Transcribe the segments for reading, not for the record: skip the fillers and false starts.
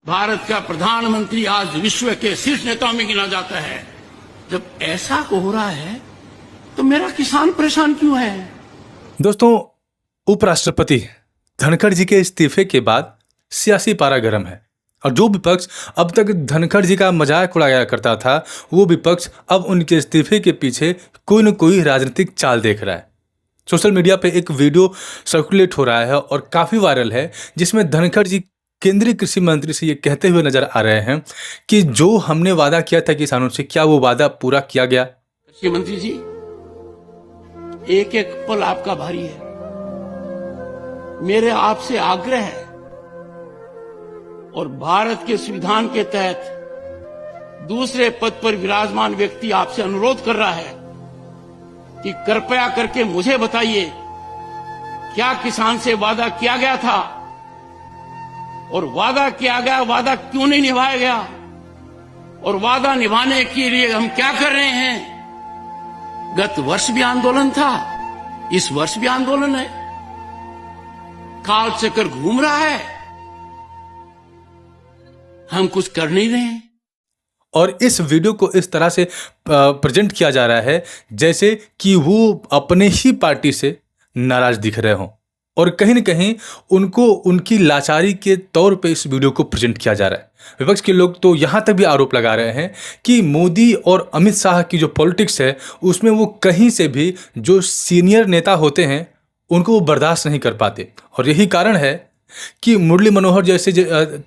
भारत का प्रधानमंत्री आज विश्व के शीर्ष नेताओं में गिना जाता है। जब ऐसा हो रहा है तो मेरा किसान परेशान क्यों है? दोस्तों, उपराष्ट्रपति धनखड़ जी के इस्तीफे के बाद सियासी पारा गर्म है और जो विपक्ष अब तक धनखड़ जी का मजाक उड़ाया करता था, वो विपक्ष अब उनके इस्तीफे के पीछे कोई न कोई राजनीतिक चाल देख रहा है। सोशल मीडिया पे एक वीडियो सर्कुलेट हो रहा है और काफ़ी वायरल है, जिसमें धनखड़ जी केंद्रीय कृषि मंत्री से ये कहते हुए नजर आ रहे हैं कि जो हमने वादा किया था किसानों से, क्या वो वादा पूरा किया गया? कृषि मंत्री जी, एक एक पल आपका भारी है। मेरे आपसे आग्रह है और भारत के संविधान के तहत दूसरे पद पर विराजमान व्यक्ति आपसे अनुरोध कर रहा है कि कृपया करके मुझे बताइए, क्या किसान से वादा किया गया था और वादा किया गया वादा क्यों नहीं निभाया गया और वादा निभाने के लिए हम क्या कर रहे हैं? गत वर्ष भी आंदोलन था, इस वर्ष भी आंदोलन है, काल चक्कर घूम रहा है, हम कुछ कर नहीं रहे हैं। और इस वीडियो को इस तरह से प्रेजेंट किया जा रहा है जैसे कि वो अपने ही पार्टी से नाराज दिख रहे हों और कहीं न कहीं उनको उनकी लाचारी के तौर पे इस वीडियो को प्रेजेंट किया जा रहा है। विपक्ष के लोग तो यहाँ तक भी आरोप लगा रहे हैं कि मोदी और अमित शाह की जो पॉलिटिक्स है उसमें वो कहीं से भी जो सीनियर नेता होते हैं उनको वो बर्दाश्त नहीं कर पाते और यही कारण है कि मुरली मनोहर जैसे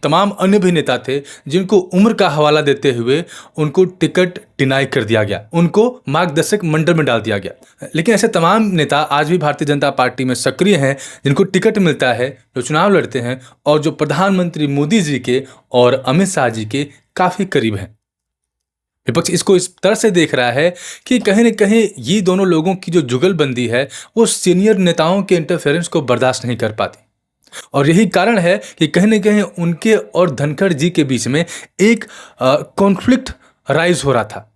तमाम अन्य भी नेता थे जिनको उम्र का हवाला देते हुए उनको टिकट डिनाई कर दिया गया, उनको मार्गदर्शक मंडल में डाल दिया गया। लेकिन ऐसे तमाम नेता आज भी भारतीय जनता पार्टी में सक्रिय हैं जिनको टिकट मिलता है, जो चुनाव लड़ते हैं और जो प्रधानमंत्री मोदी जी के और अमित शाह जी के काफ़ी करीब हैं। विपक्ष इसको इस तरह से देख रहा है कि कहीं न कहीं ये दोनों लोगों की जो जुगलबंदी है वो सीनियर नेताओं के इंटरफेरेंस को बर्दाश्त नहीं कर पाती और यही कारण है कि कहीं न कहीं उनके और धनखड़ जी के बीच में एक कॉन्फ्लिक्ट राइज हो रहा था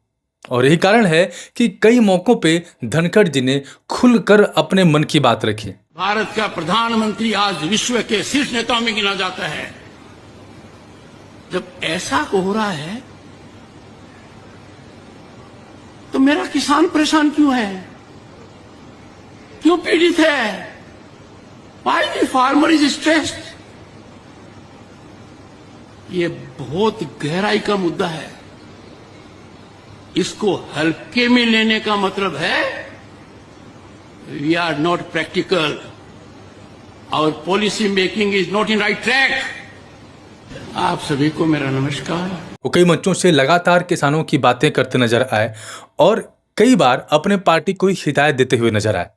और यही कारण है कि कई मौक़ों पे धनखड़ जी ने खुलकर अपने मन की बात रखी। भारत का प्रधानमंत्री आज विश्व के शीर्ष नेताओं में गिना जाता है। जब ऐसा हो रहा है तो मेरा किसान परेशान क्यों है, क्यों पीड़ित है? Why the farmer is stressed? ये बहुत गहराई का मुद्दा है। इसको हल्के में लेने का मतलब है we are not practical. Our policy making is not in right track. आप सभी को मेरा नमस्कार। वो कई मंचों से लगातार किसानों की बातें करते नजर आए और कई बार अपने पार्टी को ही हिदायत देते हुए नजर आए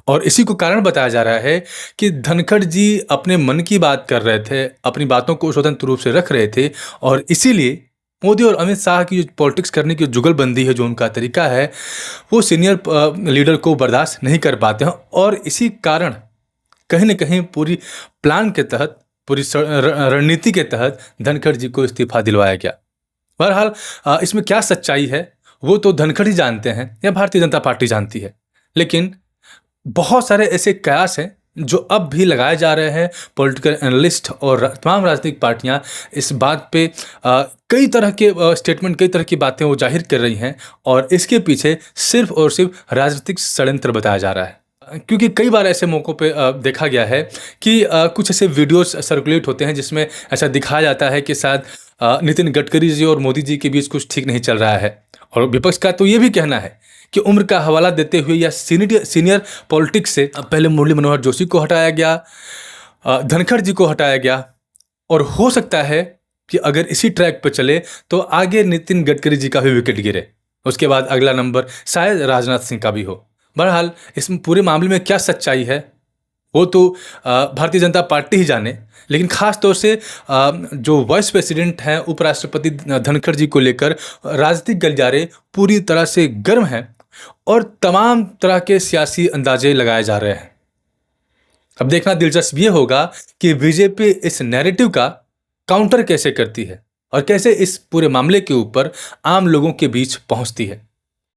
और इसी को कारण बताया जा रहा है कि धनखड़ जी अपने मन की बात कर रहे थे, अपनी बातों को स्वतंत्र रूप से रख रहे थे और इसीलिए मोदी और अमित शाह की जो पॉलिटिक्स करने की जुगलबंदी है, जो उनका तरीका है, वो सीनियर लीडर को बर्दाश्त नहीं कर पाते हैं और इसी कारण कहीं न कहीं पूरी प्लान के तहत, पूरी रणनीति के तहत धनखड़ जी को इस्तीफा दिलवाया गया। बहरहाल इसमें क्या सच्चाई है वो तो धनखड़ ही जानते हैं या भारतीय जनता पार्टी जानती है, लेकिन बहुत सारे ऐसे कयास हैं जो अब भी लगाए जा रहे हैं। पॉलिटिकल एनालिस्ट और तमाम राजनीतिक पार्टियां इस बात पे कई तरह के स्टेटमेंट, कई तरह की बातें वो जाहिर कर रही हैं और इसके पीछे सिर्फ और सिर्फ राजनीतिक षड्यंत्र बताया जा रहा है। क्योंकि कई बार ऐसे मौक़ों पे देखा गया है कि कुछ ऐसे वीडियोस सर्कुलेट होते हैं जिसमें ऐसा दिखाया जाता है कि शायद नितिन गडकरी जी और मोदी जी के बीच कुछ ठीक नहीं चल रहा है और विपक्ष का तो ये भी कहना है कि उम्र का हवाला देते हुए या सीनियर पॉलिटिक्स से पहले मुरली मनोहर जोशी को हटाया गया, धनखड़ जी को हटाया गया और हो सकता है कि अगर इसी ट्रैक पर चले तो आगे नितिन गडकरी जी का भी विकेट गिरे, उसके बाद अगला नंबर शायद राजनाथ सिंह का भी हो। बहरहाल इस पूरे मामले में क्या सच्चाई है वो तो भारतीय जनता पार्टी ही जाने, लेकिन ख़ास तौर से जो वाइस प्रेसिडेंट हैं उपराष्ट्रपति धनखड़ जी को लेकर राजनीतिक गलियारे पूरी तरह से गर्म हैं और तमाम तरह के सियासी अंदाजे लगाए जा रहे हैं। अब देखना दिलचस्प ये होगा कि बीजेपी इस नैरेटिव का काउंटर कैसे करती है और कैसे इस पूरे मामले के ऊपर आम लोगों के बीच पहुंचती है।